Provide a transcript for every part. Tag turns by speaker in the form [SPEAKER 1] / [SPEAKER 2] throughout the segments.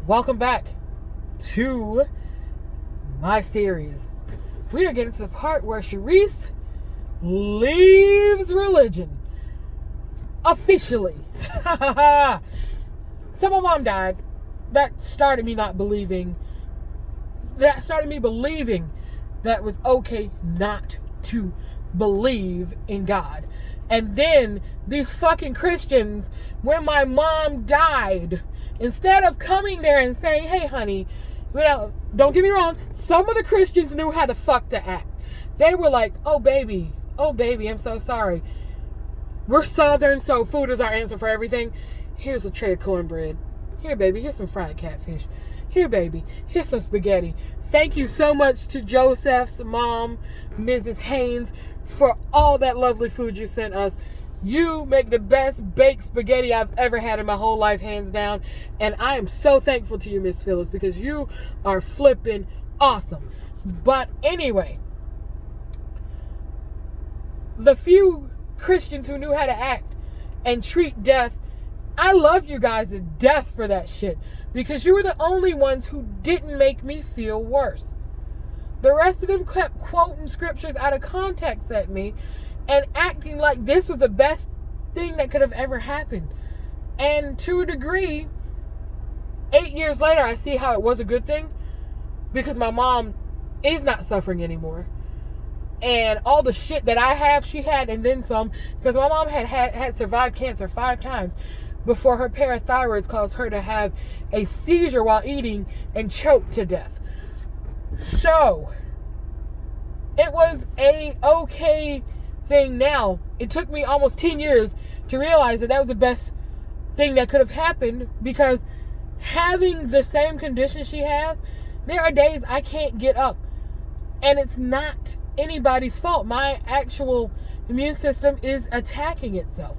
[SPEAKER 1] Welcome back to my series. We are getting to the part where Sharice leaves religion. Officially. So my mom died. That started me believing that it was okay not to believe in God. And then these fucking Christians, when my mom died, instead of coming there and saying, hey honey, don't get me wrong, some of the Christians knew how the fuck to act. They were like, oh baby, I'm so sorry. We're Southern, so food is our answer for everything. Here's a tray of cornbread. Here, baby, here's some fried catfish. Here, baby, here's some spaghetti. Thank you so much to Joseph's mom, Mrs. Haynes, for all that lovely food you sent us. You make the best baked spaghetti I've ever had in my whole life, hands down. And I am so thankful to you, Miss Phyllis, because you are flipping awesome. But anyway, the few Christians who knew how to act and treat death, I love you guys to death for that shit, because you were the only ones who didn't make me feel worse. The rest of them kept quoting scriptures out of context at me and acting like this was the best thing that could have ever happened. And to a degree, 8 years later, I see how it was a good thing, because my mom is not suffering anymore. And all the shit that I have, she had, and then some, because my mom had survived cancer 5 times before her parathyroids caused her to have a seizure while eating and choke to death. So it was a okay thing now. It took me almost 10 years to realize that was the best thing that could have happened, because having the same condition she has, there are days I can't get up, and it's not anybody's fault. My actual immune system is attacking itself,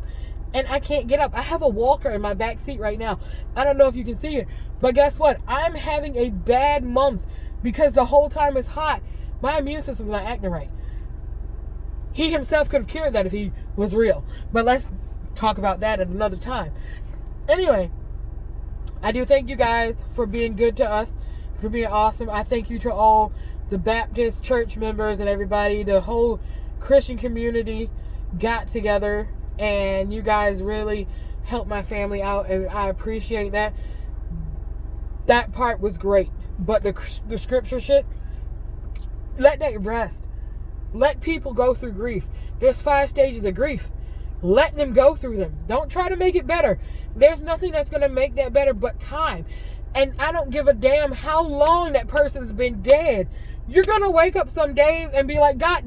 [SPEAKER 1] and I can't get up. I have a walker in my back seat right now. I don't know if you can see it, but guess what? I'm having a bad month because the whole time it's hot. My immune system's not acting right. He himself could have cured that if he was real, but let's talk about that at another time. Anyway, I do thank you guys for being good to us, for being awesome. I thank you to all the Baptist church members and everybody. The whole Christian community got together, and you guys really helped my family out, and I appreciate that. That part was great. But the scripture shit, let that rest. Let people go through grief. There's 5 stages of grief. Let them go through them. Don't try to make it better. There's nothing that's going to make that better but time. And I don't give a damn how long that person's been dead. You're going to wake up some days and be like, God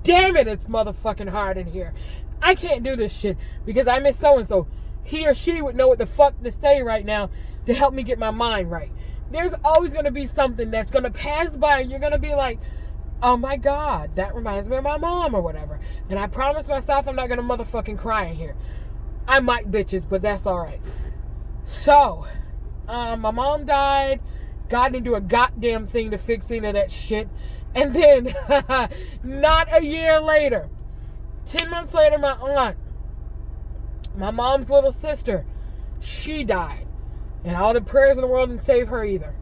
[SPEAKER 1] damn it, it's motherfucking hard in here. I can't do this shit because I miss so-and-so. He or she would know what the fuck to say right now to help me get my mind right. There's always going to be something that's going to pass by, and you're going to be like, oh my God, that reminds me of my mom or whatever. And I promise myself I'm not going to motherfucking cry in here. I might, bitches, but that's all right. So, my mom died. God didn't do a goddamn thing to fix any of that shit. And then, not a year later, 10 months later, my aunt, my mom's little sister, she died. And all the prayers in the world didn't save her either.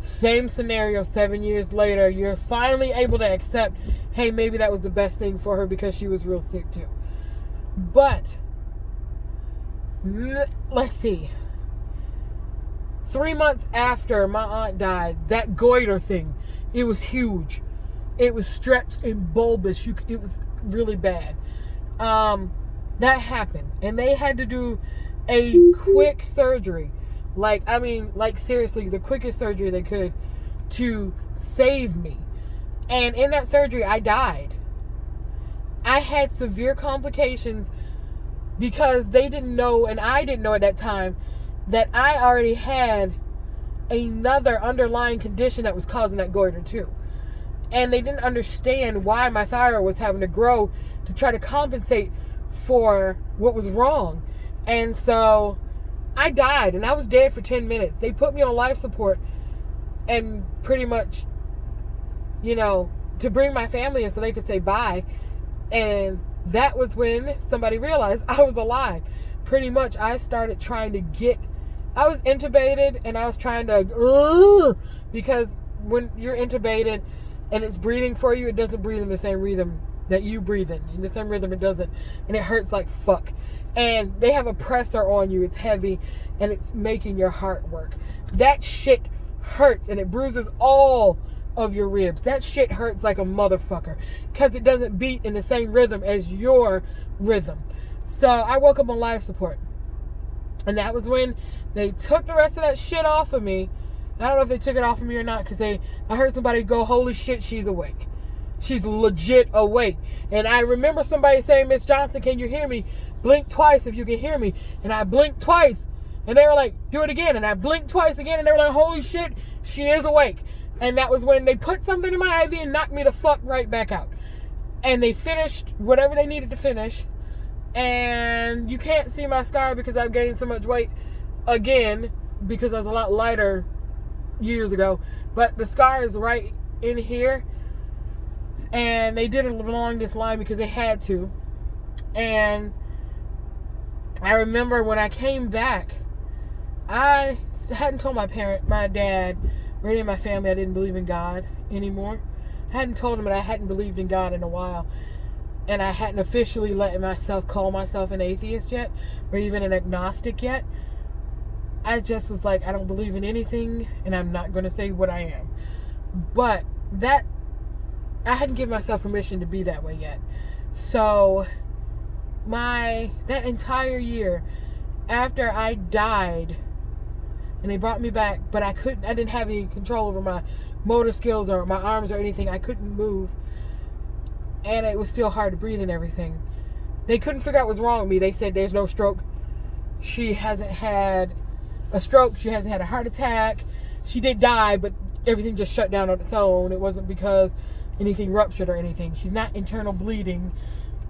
[SPEAKER 1] Same scenario 7 years later. You're finally able to accept, hey, maybe that was the best thing for her because she was real sick too. But, let's see. 3 months after my aunt died, that goiter thing, it was huge. It was stretched and bulbous. It was really bad. That happened. And they had to do a quick surgery. Like seriously, the quickest surgery they could to save me. And in that surgery, I died. I had severe complications because they didn't know, and I didn't know at that time, that I already had another underlying condition that was causing that goiter too. And they didn't understand why my thyroid was having to grow to try to compensate for what was wrong. And so I died, and I was dead for 10 minutes. They put me on life support and pretty much, to bring my family in so they could say bye. And that was when somebody realized I was alive. Pretty much I started trying to get I was intubated and I was trying to, because when you're intubated and it's breathing for you, it doesn't breathe in the same rhythm that you breathe in the same rhythm it doesn't, and it hurts like fuck. And they have a pressor on you, it's heavy, and it's making your heart work. That shit hurts, and it bruises all of your ribs. That shit hurts like a motherfucker, because it doesn't beat in the same rhythm as your rhythm. So I woke up on life support, and that was when they took the rest of that shit off of me. I don't know if they took it off of me or not, because I heard somebody go, holy shit, she's awake. She's legit awake. And I remember somebody saying, Miss Johnson, can you hear me? Blink twice if you can hear me. And I blinked twice. And they were like, do it again. And I blinked twice again. And they were like, holy shit, she is awake. And that was when they put something in my IV and knocked me the fuck right back out. And they finished whatever they needed to finish. And you can't see my scar because I've gained so much weight again, because I was a lot lighter years ago. But the scar is right in here. And they did it along this line because they had to. And I remember when I came back, I hadn't told my dad, or any of my family, I didn't believe in God anymore. I hadn't told them that I hadn't believed in God in a while. And I hadn't officially let myself call myself an atheist yet, or even an agnostic yet. I just was like, I don't believe in anything, and I'm not going to say what I am. But I hadn't given myself permission to be that way yet. So that entire year after I died, and they brought me back, but I didn't have any control over my motor skills or my arms or anything. I couldn't move, and it was still hard to breathe and everything. They couldn't figure out what's wrong with me. They said there's no stroke. She hasn't had a stroke. She hasn't had a heart attack. She did die, but everything just shut down on its own. It wasn't because anything ruptured or anything. She's not internal bleeding.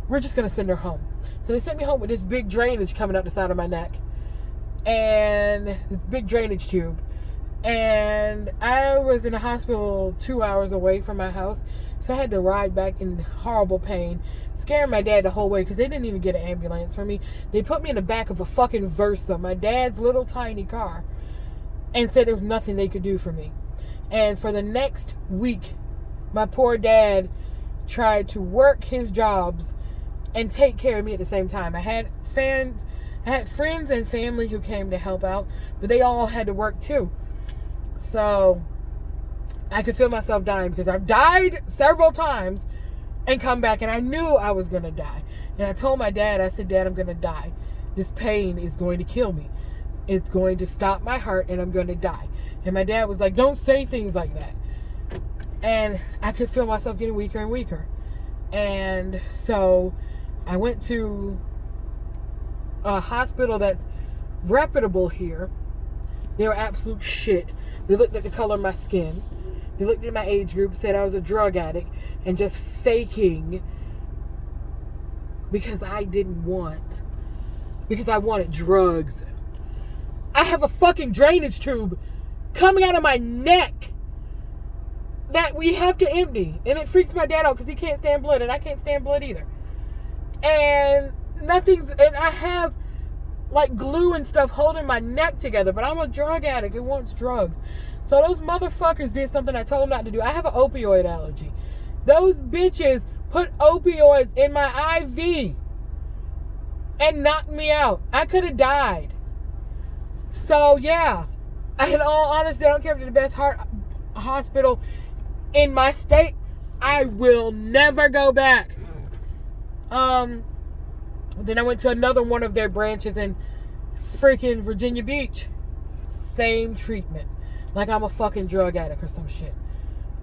[SPEAKER 1] We're just going to send her home. So they sent me home with this big drainage coming out the side of my neck. And this big drainage tube. And I was in the hospital 2 hours away from my house. So I had to ride back in horrible pain, scaring my dad the whole way, because they didn't even get an ambulance for me. They put me in the back of a fucking Versa, my dad's little tiny car, and said there was nothing they could do for me. And for the next week, my poor dad tried to work his jobs and take care of me at the same time. I had friends and family who came to help out, but they all had to work too. So I could feel myself dying, because I've died several times and come back, and I knew I was going to die. And I told my dad, I said, Dad, I'm going to die. This pain is going to kill me. It's going to stop my heart, and I'm going to die. And my dad was like, don't say things like that. And I could feel myself getting weaker and weaker. And so I went to a hospital that's reputable here. They were absolute shit. They looked at the color of my skin. They looked at my age group, said I was a drug addict, and just faking because I wanted drugs. I have a fucking drainage tube coming out of my neck that we have to empty, and it freaks my dad out because he can't stand blood, and I can't stand blood either. And I have like glue and stuff holding my neck together, but I'm a drug addict who wants drugs. So those motherfuckers did something I told them not to do. I have an opioid allergy. Those bitches put opioids in my IV and knocked me out. I could have died. So yeah, in all honesty, I don't care if it's the best hospital in my state, I will never go back. Then I went to another one of their branches in freaking Virginia Beach. Same treatment. Like I'm a fucking drug addict or some shit.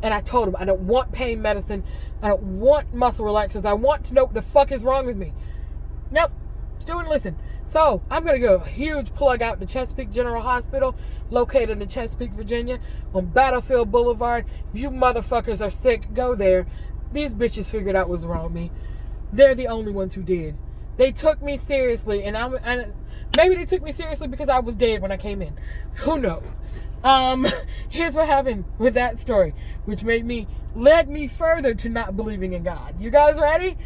[SPEAKER 1] And I told them, I don't want pain medicine. I don't want muscle relaxers. I want to know what the fuck is wrong with me. Nope. Still wouldn't listen. So I'm going to go a huge plug out to Chesapeake General Hospital, located in Chesapeake, Virginia, on Battlefield Boulevard. If you motherfuckers are sick, go there. These bitches figured out what's wrong with me. They're the only ones who did. They took me seriously, and maybe they took me seriously because I was dead when I came in. Who knows? Here's what happened with that story, which led me further to not believing in God. You guys ready?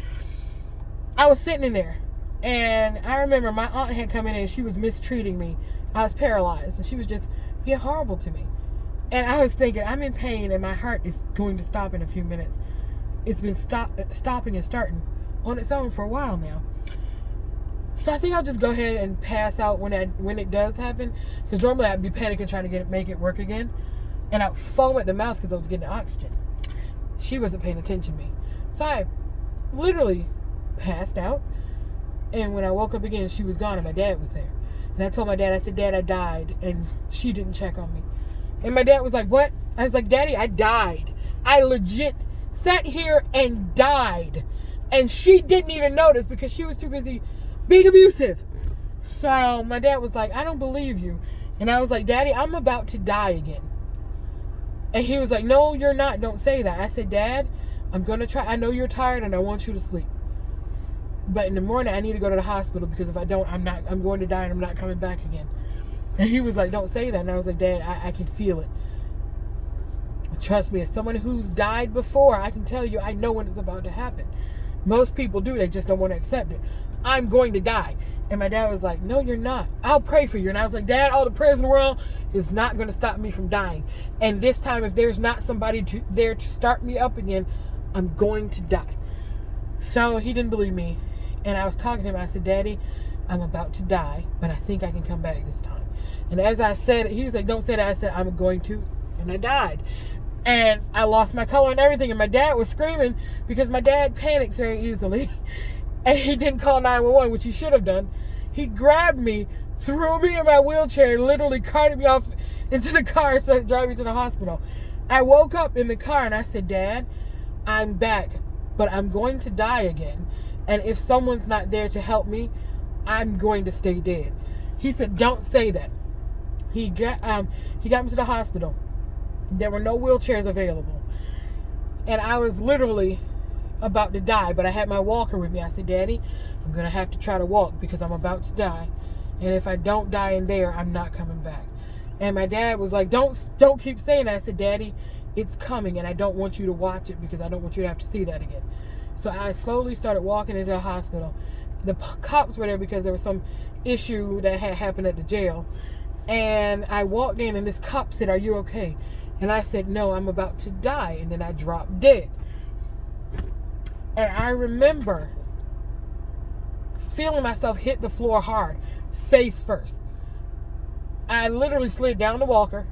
[SPEAKER 1] I was sitting in there, and I remember my aunt had come in and she was mistreating me I was paralyzed, and she was just being horrible to me. And I was thinking, I'm in pain, and my heart is going to stop in a few minutes. It's been stopping and starting on its own for a while now. So I think I'll just go ahead and pass out when it does happen, because normally I'd be panicking trying to make it work again, and I'd foam at the mouth because I was getting oxygen. She wasn't paying attention to me, so I literally passed out. And when I woke up again, she was gone, and my dad was there. And I told my dad, I said, Dad, I died, and she didn't check on me. And my dad was like, what? I was like, Daddy, I died. I legit sat here and died, and she didn't even notice because she was too busy being abusive. So my dad was like, I don't believe you. And I was like, Daddy, I'm about to die again. And he was like, no, you're not. Don't say that. I said, Dad, I'm going to try. I know you're tired and I want you to sleep. But in the morning, I need to go to the hospital because if I don't, I'm going to die and I'm not coming back again. And he was like, don't say that. And I was like, Dad, I can feel it. Trust me, as someone who's died before, I can tell you, I know when it's about to happen. Most people do. They just don't want to accept it. I'm going to die. And my dad was like, no, you're not. I'll pray for you. And I was like, Dad, all the prayers in the world is not going to stop me from dying. And this time, if there's not somebody there to start me up again, I'm going to die. So he didn't believe me. And I was talking to him. I said, Daddy, I'm about to die, but I think I can come back this time. And as I said, he was like, don't say that. I said, I'm going to. And I died. And I lost my color and everything. And my dad was screaming because my dad panics very easily. And he didn't call 911, which he should have done. He grabbed me, threw me in my wheelchair, and literally carted me off into the car and started driving me to the hospital. I woke up in the car and I said, Dad, I'm back, but I'm going to die again. And if someone's not there to help me, I'm going to stay dead. He said, don't say that. He got me to the hospital. There were no wheelchairs available. And I was literally about to die, but I had my walker with me. I said, Daddy, I'm going to have to try to walk because I'm about to die. And if I don't die in there, I'm not coming back. And my dad was like, don't keep saying that. I said, Daddy, it's coming, and I don't want you to watch it because I don't want you to have to see that again. So I slowly started walking into the hospital. The cops were there because there was some issue that had happened at the jail. And I walked in, and this cop said, are you okay? And I said, no, I'm about to die. And then I dropped dead. And I remember feeling myself hit the floor hard, face first. I literally slid down the walker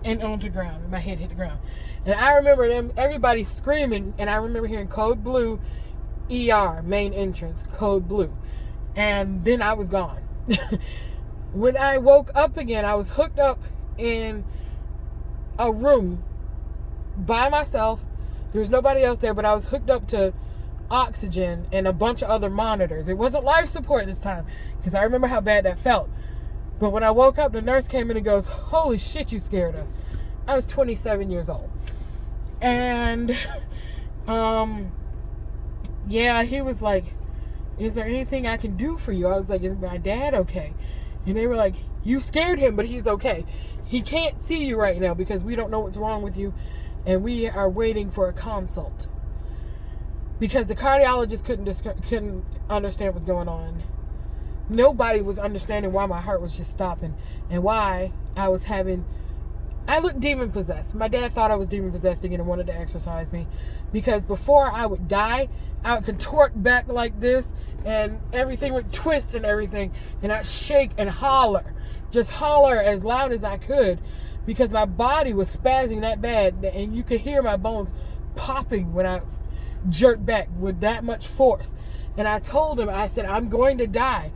[SPEAKER 1] and onto the ground, and my head hit the ground. And I remember everybody screaming, and I remember hearing code blue, ER, main entrance, code blue. And then I was gone. When I woke up again, I was hooked up in a room by myself. There was nobody else there, but I was hooked up to oxygen and a bunch of other monitors. It wasn't life support this time because I remember how bad that felt. But when I woke up, the nurse came in and goes, holy shit, you scared us. I was 27 years old. And yeah, he was like, is there anything I can do for you? I was like, is my dad okay? And they were like, you scared him, but he's okay. He can't see you right now because we don't know what's wrong with you, and we are waiting for a consult. Because the cardiologist couldn't understand what's going on. Nobody was understanding why my heart was just stopping and why I looked demon possessed. My dad thought I was demon possessed again and wanted to exorcise me because before I would die, I would contort back like this and everything would twist and everything, and I'd shake and holler, just holler as loud as I could because my body was spazzing that bad, and you could hear my bones popping when I jerked back with that much force. And I told him, I said, I'm going to die.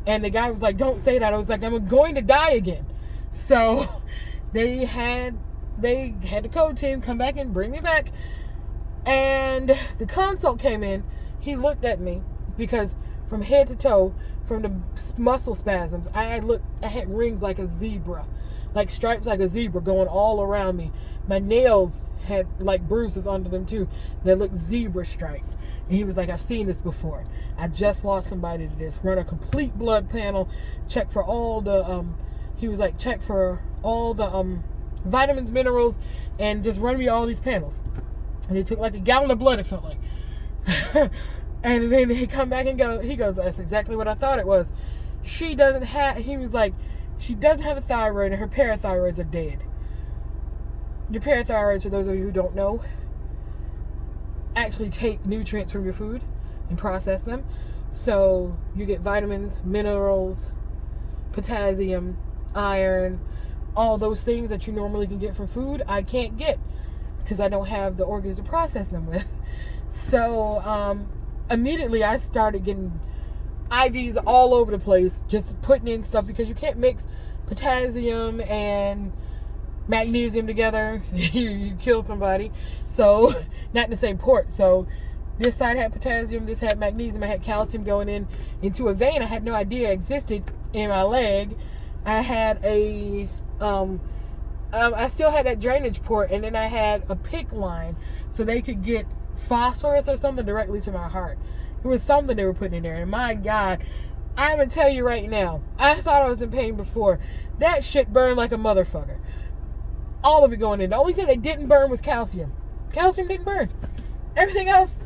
[SPEAKER 1] And the guy was like, don't say that. I was like, I'm going to die again. So they had the code team come back and bring me back. And the consult came in. He looked at me because from head to toe, from the muscle spasms, I had rings like a zebra, like stripes like a zebra going all around me. My nails had like bruises under them too that looked zebra striped. And he was like, I've seen this before. I just lost somebody to this. Run a complete blood panel, check for all the check for all the vitamins, minerals, and just run me all these panels. And it took like a gallon of blood, it felt like. And then he come back and he goes, that's exactly what I thought it was. He was like, She doesn't have a thyroid, and her parathyroids are dead. Your parathyroids, for those of you who don't know, actually take nutrients from your food and process them. So you get vitamins, minerals, potassium, iron, all those things that you normally can get from food, I can't get because I don't have the organs to process them with. So immediately I started getting IVs all over the place, just putting in stuff, because you can't mix potassium and magnesium together. You kill somebody. So not in the same port. So this side had potassium, this had magnesium, I had calcium going into a vein I had no idea existed in my leg. I had I still had that drainage port, and then I had a PICC line so they could get phosphorus or something directly to my heart. It was something they were putting in there, and my God, I'm gonna tell you right now, I thought I was in pain before. That shit burned like a motherfucker. All of it going in. The only thing that didn't burn was calcium. Calcium didn't burn. Everything else,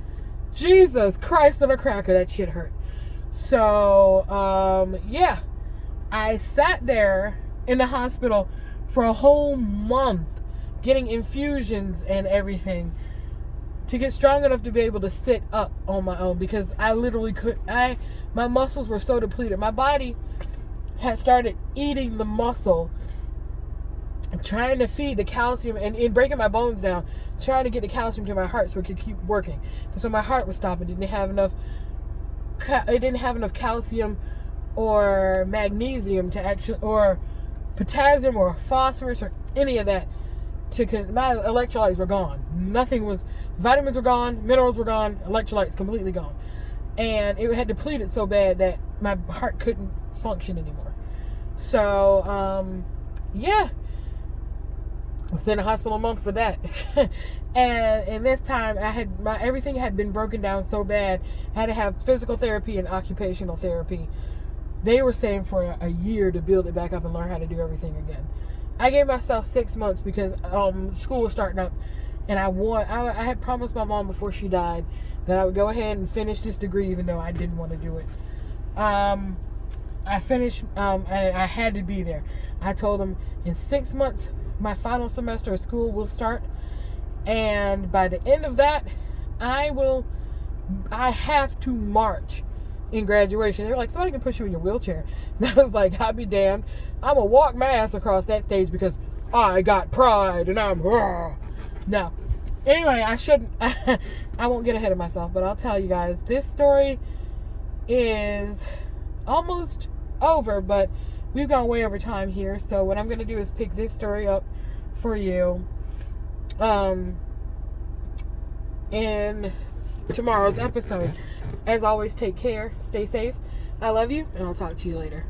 [SPEAKER 1] Jesus Christ on a cracker, that shit hurt. So, yeah. I sat there in the hospital for a whole month getting infusions and everything to get strong enough to be able to sit up on my own, because I literally my muscles were so depleted. My body had started eating the muscle, trying to feed the calcium and breaking my bones down, trying to get the calcium to my heart so it could keep working. And so my heart was stopping. It didn't have enough calcium or magnesium to actually, or potassium or phosphorus or any of that my electrolytes were gone. Vitamins were gone, minerals were gone, electrolytes completely gone. And it had depleted so bad that my heart couldn't function anymore. So, yeah. I was in the hospital a month for that. and this time everything had been broken down so bad. I had to have physical therapy and occupational therapy. They were saying for a year to build it back up and learn how to do everything again. I gave myself 6 months because school was starting up, and I had promised my mom before she died that I would go ahead and finish this degree even though I didn't want to do it. I finished, and I had to be there. I told them in 6 months my final semester of school will start, and by the end of that I have to march in graduation. They're like, somebody can push you in your wheelchair. And I was like, I'll be damned. I'm gonna walk my ass across that stage because I got pride and I'm no. Anyway, I won't get ahead of myself, but I'll tell you guys, this story is almost over, but we've gone way over time here. So what I'm gonna do is pick this story up for you in tomorrow's episode. As always, take care, stay safe. I love you, and I'll talk to you later.